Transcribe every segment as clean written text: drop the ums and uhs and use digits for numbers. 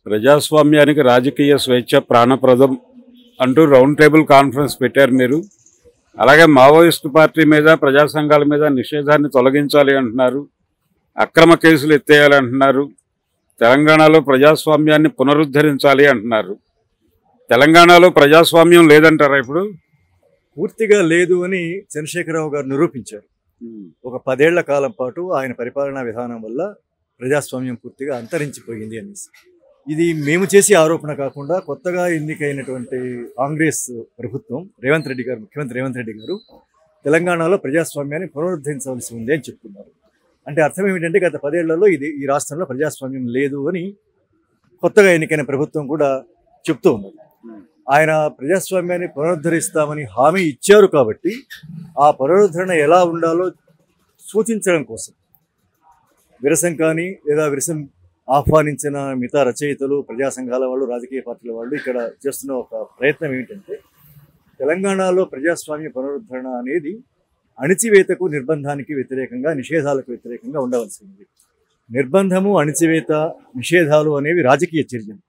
ప్రజాస్వామ్యానికి రాజకీయ స్వేచ్ఛ ప్రాణప్రదం అంటూ రౌండ్ టేబుల్ కాన్ఫరెన్స్ పెట్టారు మీరు. అలాగే మావోయిస్టు పార్టీ మీద, ప్రజా సంఘాల మీద నిషేధాన్ని తొలగించాలి అంటున్నారు, అక్రమ కేసులు ఎత్తేయాలి అంటున్నారు, తెలంగాణలో ప్రజాస్వామ్యాన్ని పునరుద్ధరించాలి అంటున్నారు. తెలంగాణలో ప్రజాస్వామ్యం లేదంటారా? ఇప్పుడు పూర్తిగా లేదు అని చంద్రశేఖరరావు గారు నిరూపించారు. ఒక 10 ఏళ్ల కాలం పాటు ఆయన పరిపాలనా విధానం వల్ల ప్రజాస్వామ్యం పూర్తిగా అంతరించిపోయింది అనేసి. ఇది మేము చేసే ఆరోపణ కాకుండా కొత్తగా ఎన్నికైనటువంటి కాంగ్రెస్ ప్రభుత్వం ముఖ్యమంత్రి రేవంత్ రెడ్డి గారు తెలంగాణలో ప్రజాస్వామ్యాన్ని పునరుద్ధరించవలసి ఉంది అని చెప్తున్నారు. అంటే అర్థం ఏమిటంటే గత 10 ఏళ్లలో ఈ రాష్ట్రంలో ప్రజాస్వామ్యం లేదు అని కొత్తగా ఎన్నికైన ప్రభుత్వం కూడా చెప్తూ ఉన్నది. ఆయన ప్రజాస్వామ్యాన్ని పునరుద్ధరిస్తామని హామీ ఇచ్చారు కాబట్టి ఆ పునరుద్ధరణ ఎలా ఉండాలో సూచించడం కోసం విరసం కానీ లేదా విరసం ఆహ్వానించిన మిగతా రచయితలు, ప్రజా సంఘాల వాళ్ళు, రాజకీయ పార్టీల వాళ్ళు ఇక్కడ చేస్తున్న ఒక ప్రయత్నం ఏమిటంటే తెలంగాణలో ప్రజాస్వామ్య పునరుద్ధరణ అనేది అణిచివేతకు, నిర్బంధానికి వ్యతిరేకంగా, నిషేధాలకు వ్యతిరేకంగా ఉండవలసింది. నిర్బంధము, అణిచివేత, నిషేధాలు అనేవి రాజకీయ చర్యలు.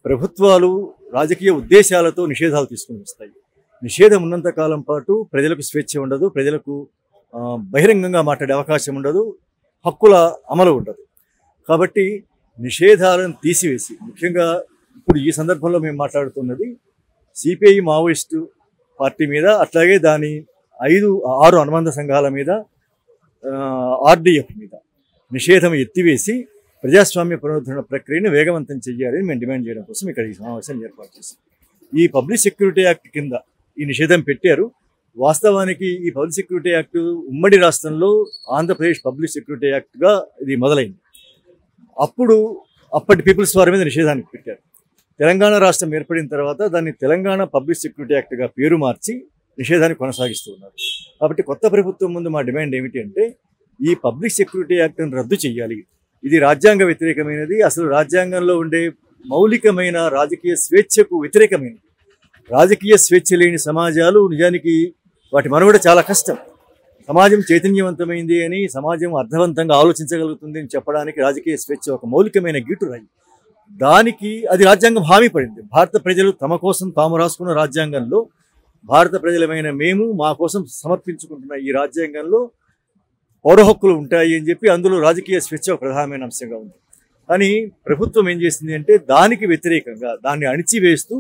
ప్రభుత్వాలు రాజకీయ ఉద్దేశాలతో నిషేధాలు తీసుకుని వస్తాయి. నిషేధం ఉన్నంత కాలం పాటు ప్రజలకు స్వేచ్ఛ ఉండదు, ప్రజలకు బహిరంగంగా మాట్లాడే అవకాశం ఉండదు, హక్కుల అమలు ఉండదు. కాబట్టి నిషేధాలను తీసివేసి, ముఖ్యంగా ఇప్పుడు ఈ సందర్భంలో మేము మాట్లాడుతున్నది సిపిఐ మావోయిస్టు పార్టీ మీద, అట్లాగే దాని 5-6 అనుబంధ సంఘాల మీద, ఆర్డీఎఫ్ మీద నిషేధం ఎత్తివేసి ప్రజాస్వామ్య పునరుద్ధరణ ప్రక్రియను వేగవంతం చేయాలని మేము డిమాండ్ చేయడం కోసం ఇక్కడ ఈ సమావేశాన్ని ఏర్పాటు చేశాం. ఈ పబ్లిక్ సెక్యూరిటీ యాక్ట్ కింద ఈ నిషేధం పెట్టారు. వాస్తవానికి ఈ పబ్లిక్ సెక్యూరిటీ యాక్ట్ ఉమ్మడి రాష్ట్రంలో ఆంధ్రప్రదేశ్ పబ్లిక్ సెక్యూరిటీ యాక్ట్గా ఇది మొదలైంది. అప్పటి పీపుల్స్ వారి మీద నిషేధానికి పెట్టారు. తెలంగాణ రాష్ట్రం ఏర్పడిన తర్వాత దాన్ని తెలంగాణ పబ్లిక్ సెక్యూరిటీ యాక్ట్గా పేరు మార్చి నిషేధాన్ని కొనసాగిస్తూ ఉన్నారు. కాబట్టి కొత్త ప్రభుత్వం ముందు మా డిమాండ్ ఏమిటి అంటే ఈ పబ్లిక్ సెక్యూరిటీ యాక్ట్ను రద్దు చేయాలి. ఇది రాజ్యాంగ వ్యతిరేకమైనది, అసలు రాజ్యాంగంలో ఉండే మౌలికమైన రాజకీయ స్వేచ్ఛకు వ్యతిరేకమైనది. రాజకీయ స్వేచ్ఛ లేని సమాజాలు నిజానికి వాటి మనుగడ చాలా కష్టం. సమాజం చైతన్యవంతమైంది అని, సమాజం అర్థవంతంగా ఆలోచించగలుగుతుంది అని చెప్పడానికి రాజకీయ స్వేచ్ఛ ఒక మౌలికమైన గీటురాయి. దానికి అది రాజ్యాంగం హామీ పడింది. భారత ప్రజలు తమ కోసం తాము రాసుకున్న రాజ్యాంగంలో, భారత ప్రజలమైన మేము మా కోసం సమర్పించుకుంటున్న ఈ రాజ్యాంగంలో పౌర హక్కులు ఉంటాయి అని చెప్పి అందులో రాజకీయ స్వేచ్ఛ ప్రధానమైన అంశంగా ఉంది. కానీ ప్రభుత్వం ఏం చేసింది అంటే దానికి వ్యతిరేకంగా దాన్ని అణిచివేస్తూ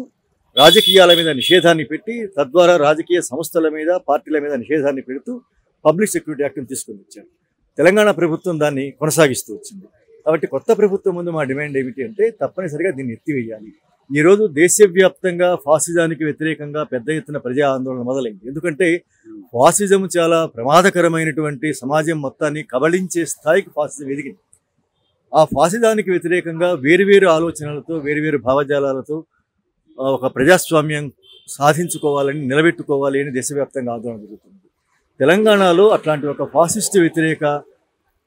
రాజకీయాల మీద నిషేధాన్ని పెట్టి, తద్వారా రాజకీయ సంస్థల మీద, పార్టీల మీద నిషేధాన్ని పెడుతూ పబ్లిక్ సెక్యూరిటీ యాక్ట్ని తీసుకొని వచ్చారు. తెలంగాణ ప్రభుత్వం దాన్ని కొనసాగిస్తూ వచ్చింది. కాబట్టి కొత్త ప్రభుత్వం ముందు మా డిమాండ్ ఏమిటి అంటే తప్పనిసరిగా దీన్ని ఎత్తివేయాలి. ఈరోజు దేశవ్యాప్తంగా ఫాసిజానికి వ్యతిరేకంగా పెద్ద ఎత్తున ప్రజా ఆందోళన మొదలైంది. ఎందుకంటే ఫాసిజం చాలా ప్రమాదకరమైనటువంటి, సమాజం మొత్తాన్ని కబళించే స్థాయికి ఫాసిజం ఎదిగింది. ఆ ఫాసిజానికి వ్యతిరేకంగా వేరువేరు ఆలోచనలతో, వేరువేరు భావజాలాలతో ఒక ప్రజాస్వామ్యం సాధించుకోవాలని, నిలబెట్టుకోవాలి అని దేశవ్యాప్తంగా ఆందోళన జరుగుతుంది. తెలంగాణలో అట్లాంటి ఒక ఫాసిస్ట్ వ్యతిరేక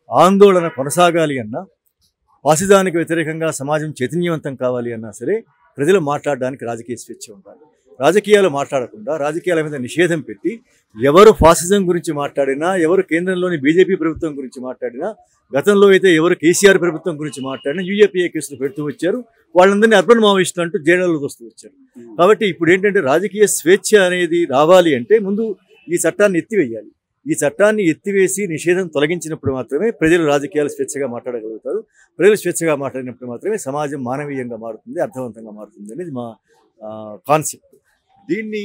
ఆందోళన కొనసాగాలి అన్నా, ఫాసిజానికి వ్యతిరేకంగా సమాజం చైతన్యవంతం కావాలి అన్నా సరే ప్రజలు మాట్లాడడానికి రాజకీయ స్వేచ్ఛ ఉండాలి. రాజకీయాలు మాట్లాడకుండా రాజకీయాల మీద నిషేధం పెట్టి ఎవరు ఫాసిజం గురించి మాట్లాడినా, ఎవరు కేంద్రంలోని బీజేపీ ప్రభుత్వం గురించి మాట్లాడినా, గతంలో అయితే ఎవరు కేసీఆర్ ప్రభుత్వం గురించి మాట్లాడినా యూఏపీఏ కేసులు పెడుతూ వచ్చారు. వాళ్ళందరినీ అర్బన్ మావోయిస్టులు అంటూ జైళ్ళలో వస్తూ వచ్చారు. కాబట్టి ఇప్పుడు ఏంటంటే రాజకీయ స్వేచ్ఛ అనేది రావాలి అంటే ముందు ఈ చట్టాన్ని ఎత్తివేయాలి. ఈ చట్టాన్ని ఎత్తివేసి నిషేధం తొలగించినప్పుడు మాత్రమే ప్రజలు రాజకీయాలు స్వేచ్ఛగా మాట్లాడగలుగుతారు. ప్రజలు స్వేచ్ఛగా మాట్లాడినప్పుడు మాత్రమే సమాజం మానవీయంగా మారుతుంది, అర్థవంతంగా మారుతుంది అనేది మా కాన్సెప్ట్. దీన్ని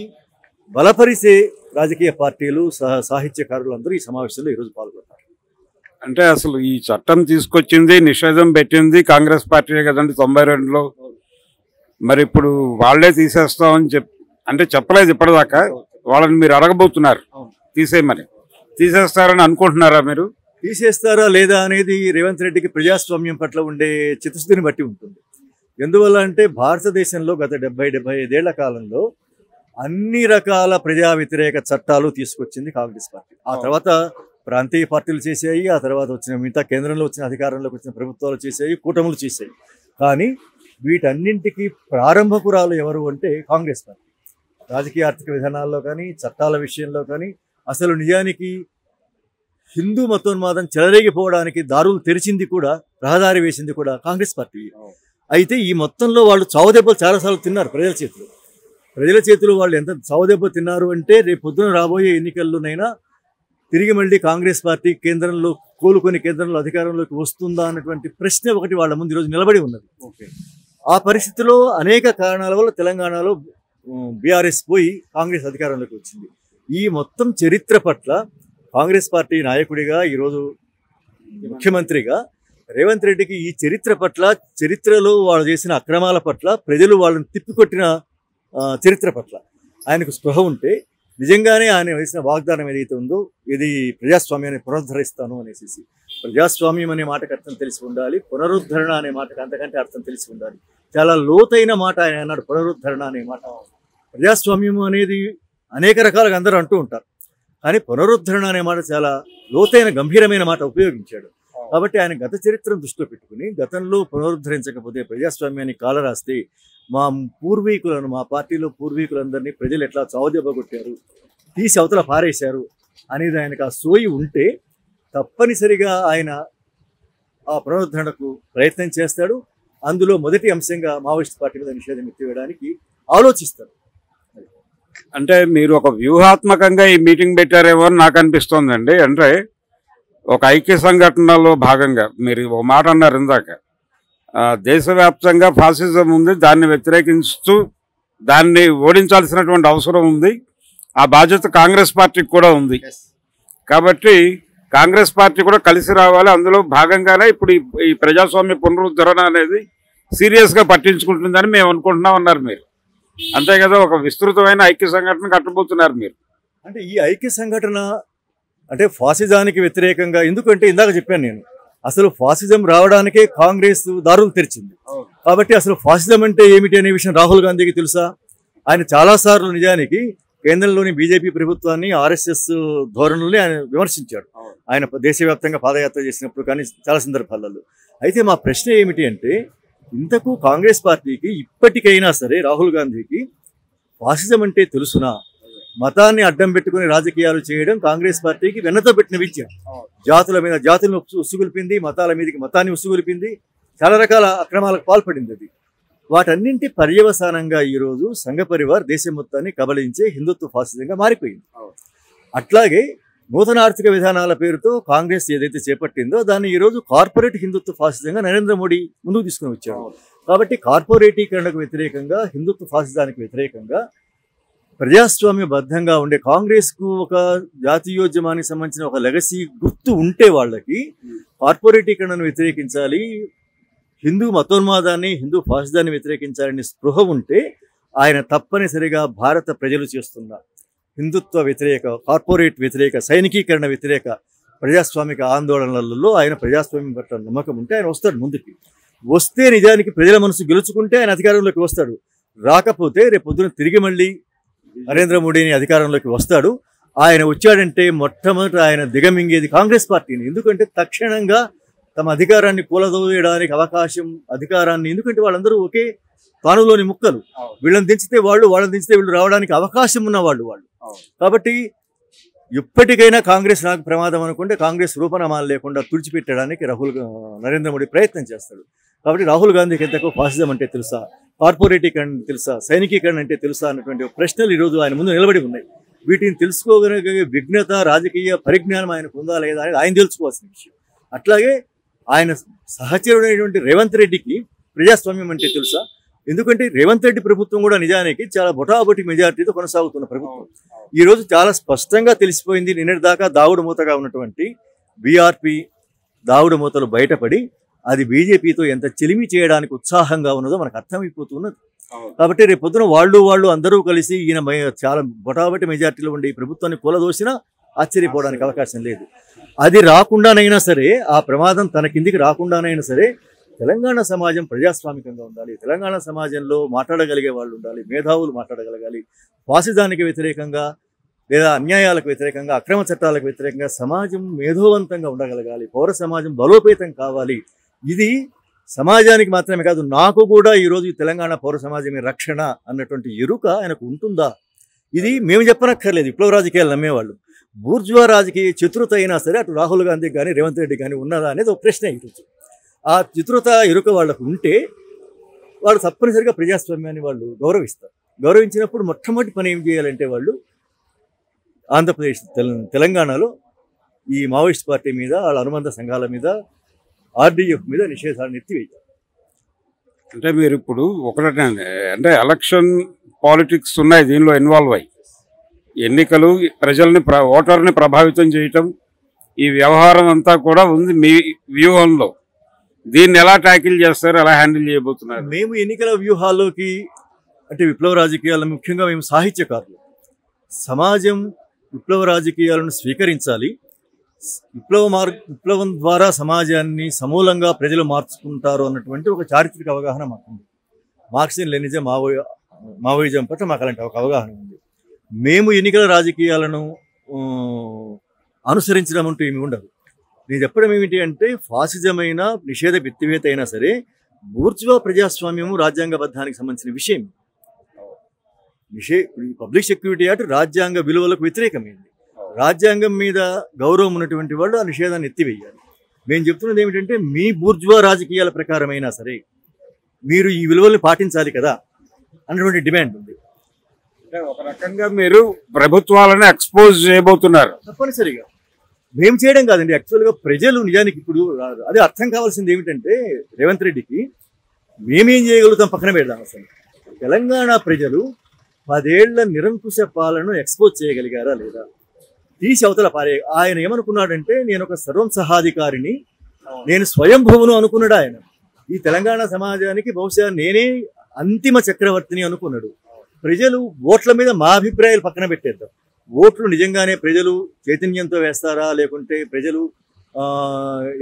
బలపరిచే రాజకీయ పార్టీలు, సాహిత్యకారులు అందరూ ఈ సమావేశంలో ఈరోజు పాల్గొన్నారు. అంటే అసలు ఈ చట్టం తీసుకొచ్చింది, నిషేధం పెట్టింది కాంగ్రెస్ పార్టీ కదండి 92లో. మరి ఇప్పుడు వాళ్లే తీసేస్తామని అంటే చెప్పలేదు ఇప్పటిదాకా. వాళ్ళని మీరు అడగబోతున్నారు తీసేయమని. తీసేస్తారని అనుకుంటున్నారా మీరు? తీసేస్తారా లేదా అనేది రేవంత్ రెడ్డికి ప్రజాస్వామ్యం పట్ల ఉండే చిత్తశుద్ధిని బట్టి ఉంటుంది. ఎందువల్ల అంటే భారతదేశంలో గత 70-75 ఏళ్ల కాలంలో అన్ని రకాల ప్రజా వ్యతిరేక చట్టాలు తీసుకొచ్చింది కాంగ్రెస్ పార్టీ. ఆ తర్వాత ప్రాంతీయ పార్టీలు చేసాయి, ఆ తర్వాత వచ్చిన మిగతా కేంద్రంలో వచ్చిన అధికారంలోకి వచ్చిన ప్రభుత్వాలు చేసాయి, కూటములు చేసాయి. కానీ వీటన్నింటికి ప్రారంభకురాలు ఎవరు అంటే కాంగ్రెస్ పార్టీ. రాజకీయ ఆర్థిక విధానాల్లో కానీ, చట్టాల విషయంలో కానీ, అసలు నిజానికి హిందూ మతోన్మాదం చెలరేగిపోవడానికి దారులు తెరిచింది కూడా, రహదారి వేసింది కూడా కాంగ్రెస్ పార్టీ. అయితే ఈ మొత్తంలో వాళ్ళు చావుదెబ్బలు చాలాసార్లు తిన్నారు ప్రజల చేతిలో వాళ్ళు ఎంత చావుదెబ్బ తిన్నారు అంటే రేపు పొద్దున రాబోయే ఎన్నికల్లోనైనా తిరిగి మళ్ళీ కాంగ్రెస్ పార్టీ కేంద్రంలో కోలుకొని కేంద్రంలో అధికారంలోకి వస్తుందా అన్నటువంటి ప్రశ్న ఒకటి వాళ్ళ ముందు ఈరోజు నిలబడి ఉన్నది. ఆ పరిస్థితిలో అనేక కారణాల వల్ల తెలంగాణలో బీఆర్ఎస్ పోయి కాంగ్రెస్ అధికారంలోకి వచ్చింది. ఈ మొత్తం చరిత్ర పట్ల కాంగ్రెస్ పార్టీ నాయకుడిగా ఈరోజు ముఖ్యమంత్రిగా రేవంత్ రెడ్డికి ఈ చరిత్ర పట్ల, చరిత్రలో వాళ్ళు చేసిన అక్రమాల పట్ల, ప్రజలు వాళ్ళని తిప్పికొట్టిన చరిత్ర పట్ల ఆయనకు స్పృహ ఉంటే నిజంగానే ఆయన వేసిన వాగ్దానం ఏదైతే ఉందో ఇది ప్రజాస్వామ్యాన్ని పునరుద్ధరిస్తాను అనేసి, ప్రజాస్వామ్యం అనే మాటకు అర్థం తెలిసి ఉండాలి, పునరుద్ధరణ అనే మాటకు అంతకంటే అర్థం తెలిసి ఉండాలి. చాలా లోతైన మాట ఆయన అన్నాడు, పునరుద్ధరణ అనే మాట. ప్రజాస్వామ్యం అనేది అనేక రకాలుగా అందరూ అంటూ ఉంటారు, కానీ పునరుద్ధరణ అనే మాట చాలా లోతైన గంభీరమైన మాట ఉపయోగించాడు. కాబట్టి ఆయన గత చరిత్రను దృష్టిలో పెట్టుకుని గతంలో పునరుద్ధరించకపోతే ప్రజాస్వామ్యాన్ని కాలరాస్తే మా పూర్వీకులను, మా పార్టీలో పూర్వీకులందరినీ ప్రజలు ఎట్లా చావుదెబ్బ కొట్టారు, తీసి అవతల పారేశారు అనేది ఆయనకు ఆ సోయి ఉంటే తప్పనిసరిగా ఆయన ఆ పునరుద్ధరణకు ప్రయత్నం చేస్తాడు. అందులో మొదటి అంశంగా మావోయిస్ట్ పార్టీ మీద నిషేధం ఎత్తివేయడానికి ఆలోచిస్తారు. అంటే మీరు ఒక వ్యూహాత్మకంగా ఈ మీటింగ్ పెట్టారేమో అని నాకు అనిపిస్తోందండి. అంటే ఒక ఐక్య సంఘటనలో భాగంగా మీరు ఒక మాట అన్నారు ఇందాక, దేశవ్యాప్తంగా ఫాసిజం ఉంది, దాన్ని వ్యతిరేకిస్తూ దాన్ని ఓడించాల్సినటువంటి అవసరం ఉంది, ఆ బాధ్యత కాంగ్రెస్ పార్టీకి కూడా ఉంది. కాబట్టి కాంగ్రెస్ పార్టీ కూడా కలిసి రావాలి. అందులో భాగంగానే ఇప్పుడు ఈ ప్రజాస్వామ్య పునరుద్ధరణ అనేది సీరియస్గా పట్టించుకుంటుందని మేము అనుకుంటున్నాం అన్నారు మీరు. అంతే కదా, ఒక విస్తృతమైన ఐక్య సంఘటన కట్టబోతున్నారు మీరు. అంటే ఈ ఐక్య సంఘటన అంటే ఫాసిజానికి వ్యతిరేకంగా, ఎందుకంటే ఇందాక చెప్పాను నేను, అసలు ఫాసిజం రావడానికే కాంగ్రెస్ దారులు తెరిచింది. కాబట్టి అసలు ఫాసిజం అంటే ఏమిటి అనే విషయం రాహుల్ గాంధీకి తెలుసా? ఆయన చాలాసార్లు నిజానికి కేంద్రంలోని బీజేపీ ప్రభుత్వాన్ని, ఆర్ఎస్ఎస్ ధోరణుల్ని ఆయన విమర్శించాడు. ఆయన దేశవ్యాప్తంగా పాదయాత్ర చేసినప్పుడు కానీ చాలా సందర్భాలలో. అయితే మా ప్రశ్న ఏమిటి అంటే, ఇంతకు కాంగ్రెస్ పార్టీకి ఇప్పటికైనా సరే రాహుల్ గాంధీకి ఫాసిజం అంటే తెలుసునా? మతాన్ని అడ్డం పెట్టుకుని రాజకీయాలు చేయడం కాంగ్రెస్ పార్టీకి వెన్నతో పెట్టిన విద్య. జాతుల మీద జాతులను ఉసుగొల్పింది, మతాల మీదకి మతాన్ని ఉసుగొల్పింది, చాలా రకాల అక్రమాలకు పాల్పడింది. అది వాటన్నింటి పర్యవసానంగా ఈరోజు సంఘ పరివార్ దేశం మొత్తాన్ని కబళించే హిందుత్వ ఫాసిజంగా మారిపోయింది. అట్లాగే నూతన ఆర్థిక విధానాల పేరుతో కాంగ్రెస్ ఏదైతే చేపట్టిందో దాన్ని ఈరోజు కార్పొరేట్ హిందుత్వ ఫాసిజంగా నరేంద్ర మోడీ ముందుకు తీసుకుని వచ్చాడు. కాబట్టి కార్పొరేటీకరణకు వ్యతిరేకంగా, హిందుత్వ ఫాసిజానికి వ్యతిరేకంగా ప్రజాస్వామ్యబద్ధంగా ఉండే కాంగ్రెస్కు ఒక జాతీయోద్యమానికి సంబంధించిన ఒక లెగసీ గుర్తు ఉంటే వాళ్ళకి కార్పొరేటీకరణను వ్యతిరేకించాలి, హిందూ మతోన్మాదాన్ని, హిందూ ఫాసిజాన్ని వ్యతిరేకించాలని స్పృహ ఉంటే ఆయన తప్పనిసరిగా భారత ప్రజలు చేస్తున్న హిందుత్వ వ్యతిరేక, కార్పొరేట్ వ్యతిరేక, సైనికీకరణ వ్యతిరేక ప్రజాస్వామిక ఆందోళనలలో ఆయన ప్రజాస్వామ్యం పట్ల నమ్మకం ఉంటే ఆయన వస్తాడు ముందుకి. వస్తే నిజానికి ప్రజల మనసు గెలుచుకుంటే ఆయన అధికారంలోకి వస్తాడు. రాకపోతే రేపు పొద్దున తిరిగి మళ్ళీ నరేంద్ర మోడీని అధికారంలోకి వస్తాడు. ఆయన వచ్చాడంటే మొట్టమొదట ఆయన దిగమింగేది కాంగ్రెస్ పార్టీని. ఎందుకంటే తక్షణంగా తమ అధికారాన్ని కూలదోయడానికి అవకాశం, అధికారాన్ని, ఎందుకంటే వాళ్ళందరూ ఒకే తానులోని ముక్కలు, వీళ్ళని దించితే వాళ్ళు, వాళ్ళని దించితే వీళ్ళు రావడానికి అవకాశం ఉన్న వాళ్ళు. కాబట్టి ఇప్పటికైనా కాంగ్రెస్ నాకు ప్రమాదం అనుకుంటే కాంగ్రెస్ రూపనామాలు లేకుండా తుడిచిపెట్టడానికి నరేంద్ర మోడీ ప్రయత్నం చేస్తాడు. కాబట్టి రాహుల్ గాంధీకి ఎంతకు ఫాసిజం అంటే తెలుసా, కార్పొరేటీకరణ తెలుసా, సైనికీకరణ అంటే తెలుసా అన్నటువంటి ప్రశ్నలు ఈరోజు ఆయన ముందు నిలబడి ఉన్నాయి. వీటిని తెలుసుకోగలిగే విఘ్నత, రాజకీయ పరిజ్ఞానం ఆయనకు ఉందా లేదా అనేది ఆయన తెలుసుకోవాల్సిన విషయం. అట్లాగే ఆయన సహచరుడైనటువంటి రేవంత్ రెడ్డికి ప్రజాస్వామ్యం అంటే తెలుసా? ఎందుకంటే రేవంత్ రెడ్డి ప్రభుత్వం కూడా నిజానికి చాలా బొటాబొటి మెజార్టీతో కొనసాగుతున్న ప్రభుత్వం. ఈరోజు చాలా స్పష్టంగా తెలిసిపోయింది. నిన్నటి దాకా దావుడు మూతగా ఉన్నటువంటి బీఆర్పీ దావుడు మూతలు బయటపడి అది బీజేపీతో ఎంత చెలిమి చేయడానికి ఉత్సాహంగా ఉన్నదో మనకు అర్థమైపోతున్నది. కాబట్టి రేపు పొద్దున వాళ్ళు అందరూ కలిసి ఈయన చాలా బొటాబొటి మెజార్టీలో ఉండే ఈ ప్రభుత్వాన్ని కూలదోసినా ఆశ్చర్యపోవడానికి అవకాశం లేదు. అది రాకుండానైనా సరే, ఆ ప్రమాదం తన కిందికి రాకుండానైనా సరే తెలంగాణ సమాజం ప్రజాస్వామికంగా ఉండాలి. తెలంగాణ సమాజంలో మాట్లాడగలిగే వాళ్ళు ఉండాలి, మేధావులు మాట్లాడగలగాలి. ఫాసిజానికి వ్యతిరేకంగా లేదా అన్యాయాలకు వ్యతిరేకంగా, అక్రమ చట్టాలకు వ్యతిరేకంగా సమాజం మేధోవంతంగా ఉండగలగాలి. పౌర సమాజం బలోపేతం కావాలి. ఇది సమాజానికి మాత్రమే కాదు, నాకు కూడా ఈరోజు ఈ తెలంగాణ పౌర సమాజమే రక్షణ అన్నటువంటి ఎరుక ఆయనకు ఉంటుందా? ఇది మేము చెప్పనక్కర్లేదు, విప్లవ రాజకీయాలు నమ్మేవాళ్ళు. బూర్జువా రాజకీయ చతురత అయినా సరే అటు రాహుల్ గాంధీ కానీ రేవంత్ రెడ్డి కానీ ఉన్నదా అనేది ఒక ప్రశ్న. ఈరోజు ఆ చతురత ఎరుక వాళ్ళకు ఉంటే వాళ్ళు తప్పనిసరిగా ప్రజాస్వామ్యాన్ని వాళ్ళు గౌరవిస్తారు. గౌరవించినప్పుడు మొట్టమొదటి పని ఏం చేయాలంటే వాళ్ళు ఆంధ్రప్రదేశ్ తెలంగాణలో ఈ మావోయిస్ట్ పార్టీ మీద, వాళ్ళ అనుబంధ సంఘాల మీద, ఆర్డీఎఫ్ మీద నిషేధాలను ఎత్తివేయాలి. అంటే మీరు ఇప్పుడు ఒకటే అంటే ఎలక్షన్ పాలిటిక్స్ ఉన్నాయి దీనిలో ఇన్వాల్వ్ అయ్యి, ఎన్నికలు ప్రజల్ని ఓటర్ని ప్రభావితం చేయటం, ఈ వ్యవహారం అంతా కూడా ఉంది మీ వ్యూహంలో. దీన్ని ఎలా ట్యాకిల్ చేస్తారు, ఎలా హ్యాండిల్ చేయబోతున్నారు? మేము ఎన్నికల వ్యూహాల్లోకి అంటే విప్లవ రాజకీయాలను, ముఖ్యంగా మేము సాహిత్యకారులు, సమాజం విప్లవ రాజకీయాలను స్వీకరించాలి, విప్లవం ద్వారా సమాజాన్ని సమూలంగా ప్రజలు మార్చుకుంటారు అన్నటువంటి ఒక చారిత్రక అవగాహన మాకుంది. మార్క్సిజం లెనినిజం మావోయిజం పట్ల మాకు అలాంటి ఒక అవగాహన ఉంది. మేము ఎన్నికల రాజకీయాలను అనుసరించడం అంటూ ఏమి ఉండదు. నేను చెప్పడం ఏమిటి అంటే, ఫాసిజమైన నిషేధ ఎత్తివేత అయినా సరే బూర్జువా ప్రజాస్వామ్యము రాజ్యాంగబద్ధానికి సంబంధించిన విషయం. పబ్లిక్ సెక్యూరిటీ యాక్ట్ రాజ్యాంగ విలువలకు వ్యతిరేకమైంది. రాజ్యాంగం మీద గౌరవం ఉన్నటువంటి వాళ్ళు ఆ నిషేధాన్ని ఎత్తివేయాలి. మేము చెప్తున్నది ఏమిటంటే, మీ బూర్జువా రాజకీయాల ప్రకారమైనా సరే మీరు ఈ విలువల్ని పాటించాలి కదా అన్నటువంటి డిమాండ్ ఉంది. అంటే ఒక రకంగా మీరు ప్రభుత్వాలను ఎక్స్పోజ్ చేయబోతున్నారు. తప్పనిసరిగా మేము చేయడం కాదండి, యాక్చువల్గా ప్రజలు నిజానికి ఇప్పుడు అదే అర్థం కావాల్సింది ఏమిటంటే, రేవంత్ రెడ్డికి మేమేం చేయగలుగుతాం పక్కన పెడదాం. అసలు తెలంగాణ ప్రజలు 10 ఏళ్ల నిరంకుశ పాలనను ఎక్స్పోజ్ చేయగలిగారా లేదా, తీసి అవతల పారే. ఆయన ఏమనుకున్నాడంటే, నేను ఒక సర్వం సహాధికారిని, నేను స్వయంభువును అనుకున్నాడు ఆయన. ఈ తెలంగాణ సమాజానికి బహుశా నేనే అంతిమ చక్రవర్తిని అనుకున్నాడు. ప్రజలు ఓట్ల మీద మా అభిప్రాయాలు పక్కన పెట్టేద్దాం. ఓట్లు నిజంగానే ప్రజలు చైతన్యంతో వేస్తారా, లేకుంటే ప్రజలు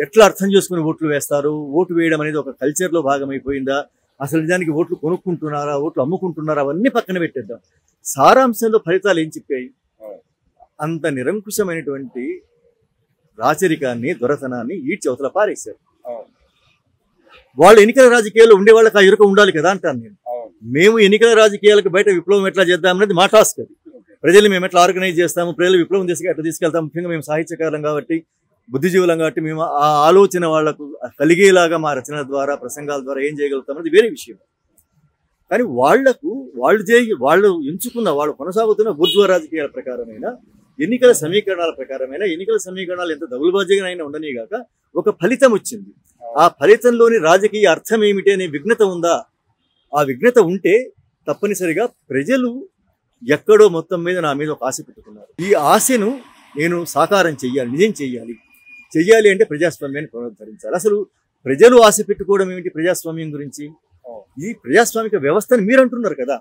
ఎట్లా అర్థం చేసుకుని ఓట్లు వేస్తారు, ఓటు వేయడం అనేది ఒక కల్చర్లో భాగమైపోయిందా, అసలు నిజానికి ఓట్లు కొనుక్కుంటున్నారా, ఓట్లు అమ్ముకుంటున్నారా, అవన్నీ పక్కన పెట్టేద్దాం. సారాంశంలో ఫలితాలు ఏం చెప్పాయి? అంత నిరంకుశమైనటువంటి రాచరికాన్ని, దొరతనాన్ని ఈడ్చి అవతల పారేశారు. వాళ్ళు ఎన్నికల రాజకీయాల్లో ఉండే వాళ్ళకి ఆ ఎరుక ఉండాలి కదా అంటాను నేను. మేము ఎన్నికల రాజకీయాలకు బయట విప్లవం ఎట్లా చేద్దామనేది మా టాస్క్. అది ప్రజలు మేము ఎట్లా ఆర్గనైజ్ చేస్తాము, ప్రజలు విప్లవం చేసి ఎట్లా తీసుకెళ్తాము. ముఖ్యంగా మేము సాహిత్యకారులం కాబట్టి, బుద్ధిజీవులం కాబట్టి, మేము ఆ ఆలోచన వాళ్లకు కలిగేలాగా మా రచనల ద్వారా, ప్రసంగాల ద్వారా ఏం చేయగలుగుతాం అనేది వేరే విషయం. కానీ వాళ్ళు ఎంచుకున్న, వాళ్ళు కొనసాగుతున్న బూర్జువా రాజకీయాల ప్రకారమైన ఎన్నికల సమీకరణాల ప్రకారమైన, ఎన్నికల సమీకరణాలు ఎంత దౌర్భాగ్యంగా ఉండని గాక ఒక ఫలితం వచ్చింది. ఆ ఫలితంలోని రాజకీయ అర్థం ఏమిటి అనే విఘ్నత ఉందా? ఆ విఘ్నత ఉంటే తప్పనిసరిగా ప్రజలు ఎక్కడో మొత్తం మీద నా మీద ఒక ఆశ పెట్టుకున్నారు. ఈ ఆశను నేను సాకారం చెయ్యాలి, నిజం చెయ్యాలి అంటే ప్రజాస్వామ్యాన్ని పునరుద్ధరించాలి. అసలు ప్రజలు ఆశ పెట్టుకోవడం ఏమిటి ప్రజాస్వామ్యం గురించి? ఈ ప్రజాస్వామిక వ్యవస్థని మీరు అంటున్నారు కదా,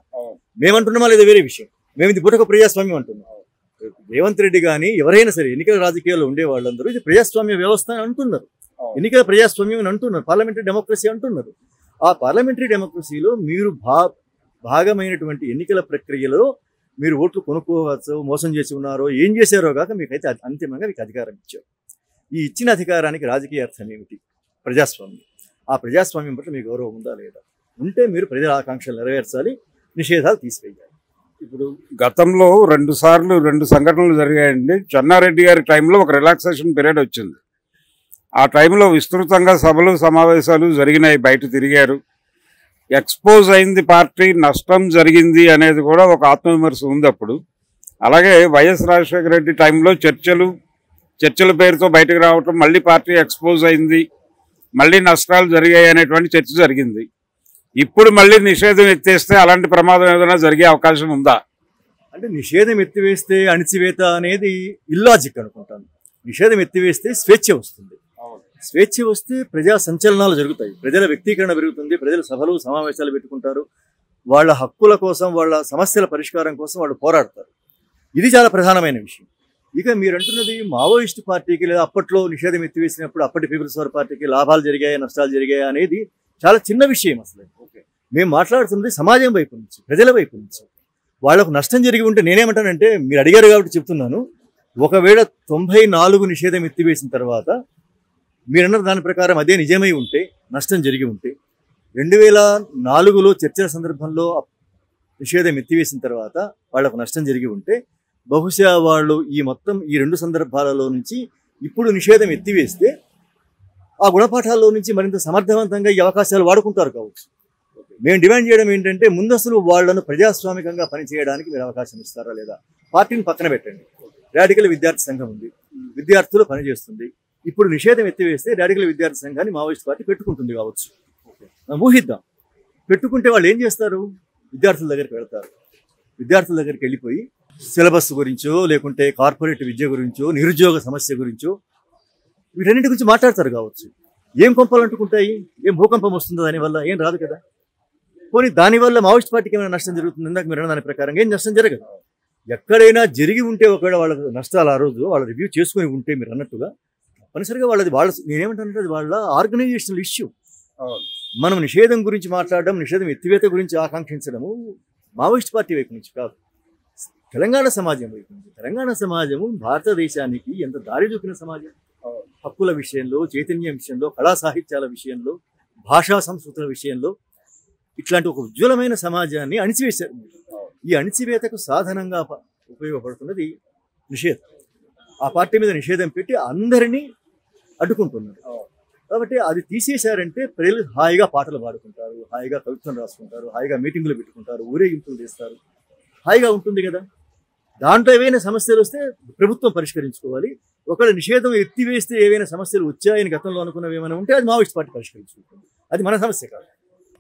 మేమంటున్నామా లేదా వేరే విషయం. మేము ఇది బుటక ప్రజాస్వామ్యం అంటున్నాం. రేవంత్ రెడ్డి కానీ ఎవరైనా సరే ఎన్నికల రాజకీయాల్లో ఉండే వాళ్ళందరూ ఇది ప్రజాస్వామ్య వ్యవస్థ అని అంటున్నారు, ఎన్నికల ప్రజాస్వామ్యం అని అంటున్నారు, పార్లమెంటరీ డెమోక్రసీ అంటున్నారు. ఆ పార్లమెంటరీ డెమోక్రసీలో మీరు భాగమైనటువంటి ఎన్నికల ప్రక్రియలో మీరు ఓట్లు కొనుక్కోవచ్చు, మోసం చేసి ఉన్నారో ఏం చేశారో కాక మీకైతే అంతిమంగా మీకు అధికారం ఇచ్చారు. ఈ ఇచ్చిన అధికారానికి రాజకీయ అర్థం ఏమిటి? ప్రజాస్వామ్యం. ఆ ప్రజాస్వామ్యం పట్ల మీ గౌరవం ఉందా లేదా? ఉంటే మీరు ప్రజల ఆకాంక్షలు నెరవేర్చాలి, నిషేధాలు తీసివేయాలి. ఇప్పుడు గతంలో 2 సార్లు 2 సంఘటనలు జరిగాయండి. చెన్నారెడ్డి గారి టైంలో ఒక రిలాక్సేషన్ పీరియడ్ వచ్చింది. ఆ టైంలో విస్తృతంగా సభలు, సమావేశాలు జరిగినాయి, బయట తిరిగారు, ఎక్స్పోజ్ అయింది పార్టీ, నష్టం జరిగింది అనేది కూడా ఒక ఆత్మవిమర్శ ఉంది అప్పుడు. అలాగే వైఎస్ రాజశేఖర రెడ్డి టైంలో చర్చల పేరుతో బయటకు రావటం, మళ్ళీ పార్టీ ఎక్స్పోజ్ అయింది, మళ్ళీ నష్టాలు జరిగాయి అనేటువంటి చర్చ జరిగింది. ఇప్పుడు మళ్ళీ నిషేధం ఎత్తేస్తే అలాంటి ప్రమాదం ఏదైనా జరిగే అవకాశం ఉందా? అంటే నిషేధం ఎత్తివేస్తే అణిచివేత అనేది ఇల్లాజిక్ అనుకుంటాను. నిషేధం ఎత్తివేస్తే స్వేచ్ఛ వస్తుంది. స్వేచ్ఛ వస్తే ప్రజా సంచలనాలు జరుగుతాయి, ప్రజల వ్యక్తీకరణ పెరుగుతుంది, ప్రజలు సభలు సమావేశాలు పెట్టుకుంటారు, వాళ్ళ హక్కుల కోసం, వాళ్ళ సమస్యల పరిష్కారం కోసం వాళ్ళు పోరాడతారు. ఇది చాలా ప్రధానమైన విషయం. ఇక మీరు అంటున్నది మావోయిస్టు పార్టీకి లేదా అప్పట్లో నిషేధం ఎత్తివేసినప్పుడు అప్పటి పీపుల్స్ వార్ పార్టీకి లాభాలు జరిగాయా, నష్టాలు జరిగాయా అనేది చాలా చిన్న విషయం. అసలు మేము మాట్లాడుతున్నది సమాజం వైపు నుంచి, ప్రజల వైపు నుంచి. వాళ్లకు నష్టం జరిగి ఉంటే నేనేమంటానంటే, మీరు అడిగారు కాబట్టి చెప్తున్నాను, ఒకవేళ 94 నిషేధం ఎత్తివేసిన తర్వాత మీరన్న దాని ప్రకారం అదే నిజమై ఉంటే, నష్టం జరిగి ఉంటే, 2004లో చర్చల సందర్భంలో నిషేధం ఎత్తివేసిన తర్వాత వాళ్లకు నష్టం జరిగి ఉంటే, బహుశా వాళ్ళు ఈ 2 సందర్భాలలో నుంచి ఇప్పుడు నిషేధం ఎత్తివేస్తే ఆ గుణపాఠాల్లో నుంచి మరింత సమర్థవంతంగా ఈ అవకాశాలు వాడుకుంటారు కావచ్చు. మేము డిమాండ్ చేయడం ఏంటంటే ముందు అసలు వాళ్ళను ప్రజాస్వామికంగా పనిచేయడానికి మీరు అవకాశం ఇస్తారా లేదా? పార్టీని పక్కన పెట్టండి. రాడికల్ విద్యార్థి సంఘం ఉంది, విద్యార్థులు పనిచేస్తుంది. ఇప్పుడు నిషేధం ఎత్తివేస్తే రాడికల్ విద్యార్థి సంఘాన్ని మావోయిస్ట్ పార్టీ పెట్టుకుంటుంది కావచ్చు. మనం ఊహిద్దాం. పెట్టుకుంటే వాళ్ళు ఏం చేస్తారు? విద్యార్థుల దగ్గరికి వెళ్తారు. విద్యార్థుల దగ్గరికి వెళ్ళిపోయి సిలబస్ గురించో, లేకుంటే కార్పొరేట్ విద్య గురించో, నిరుద్యోగ సమస్య గురించో వీటన్నిటి గురించి మాట్లాడతారు కావచ్చు. ఏం కొంపలు అంటుకుంటాయి? ఏం భూకంపం వస్తుందో దానివల్ల? ఏం రాదు కదా. పోనీ దానివల్ల మావోయిస్ట్ పార్టీకి ఏమైనా నష్టం జరుగుతుంది? ఇందాక మీరు అన్న దాని ప్రకారం ఏం నష్టం జరగదు. ఎక్కడైనా జరిగి ఉంటే ఒకవేళ వాళ్ళ నష్టాలు ఆ రోజు వాళ్ళు రివ్యూ చేసుకుని ఉంటే మీరు అన్నట్టుగా తప్పనిసరిగా వాళ్ళ నేనేమంటానంటే అది వాళ్ళ ఆర్గనైజేషనల్ ఇష్యూ. మనం నిషేధం గురించి మాట్లాడడం, నిషేధం ఎత్తివేత గురించి ఆకాంక్షించడము మావోయిస్ట్ పార్టీ వైపు నుంచి కాదు, తెలంగాణ సమాజం వైపు నుంచి. తెలంగాణ సమాజము భారతదేశానికి ఎంత దారి చూపిన సమాజం. హక్కుల విషయంలో, చైతన్యం విషయంలో, కళా సాహిత్యాల విషయంలో, భాషా సంస్కృతుల విషయంలో ఇట్లాంటి ఒక ఉజ్వలమైన సమాజాన్ని అణిచివేశారు. ఈ అణిచివేతకు సాధనంగా ఉపయోగపడుతున్నది నిషేధం. ఆ పార్టీ మీద నిషేధం పెట్టి అందరినీ అడ్డుకుంటున్నారు. కాబట్టి అది తీసేశారంటే ప్రజలు హాయిగా పాటలు పాడుకుంటారు, హాయిగా కవిత్వం రాసుకుంటారు, హాయిగా మీటింగులు పెట్టుకుంటారు, ఊరేగింపులు చేస్తారు, హాయిగా ఉంటుంది కదా. దాంట్లో ఏవైనా సమస్యలు వస్తే ప్రభుత్వం పరిష్కరించుకోవాలి. ఒకవేళ నిషేధం ఎత్తివేస్తే ఏవైనా సమస్యలు వచ్చాయని గతంలో అనుకున్నవి ఏమైనా ఉంటే అది మావోయిస్ట్ పార్టీ పరిష్కరించుకుంటుంది. అది మన సమస్య కాదు.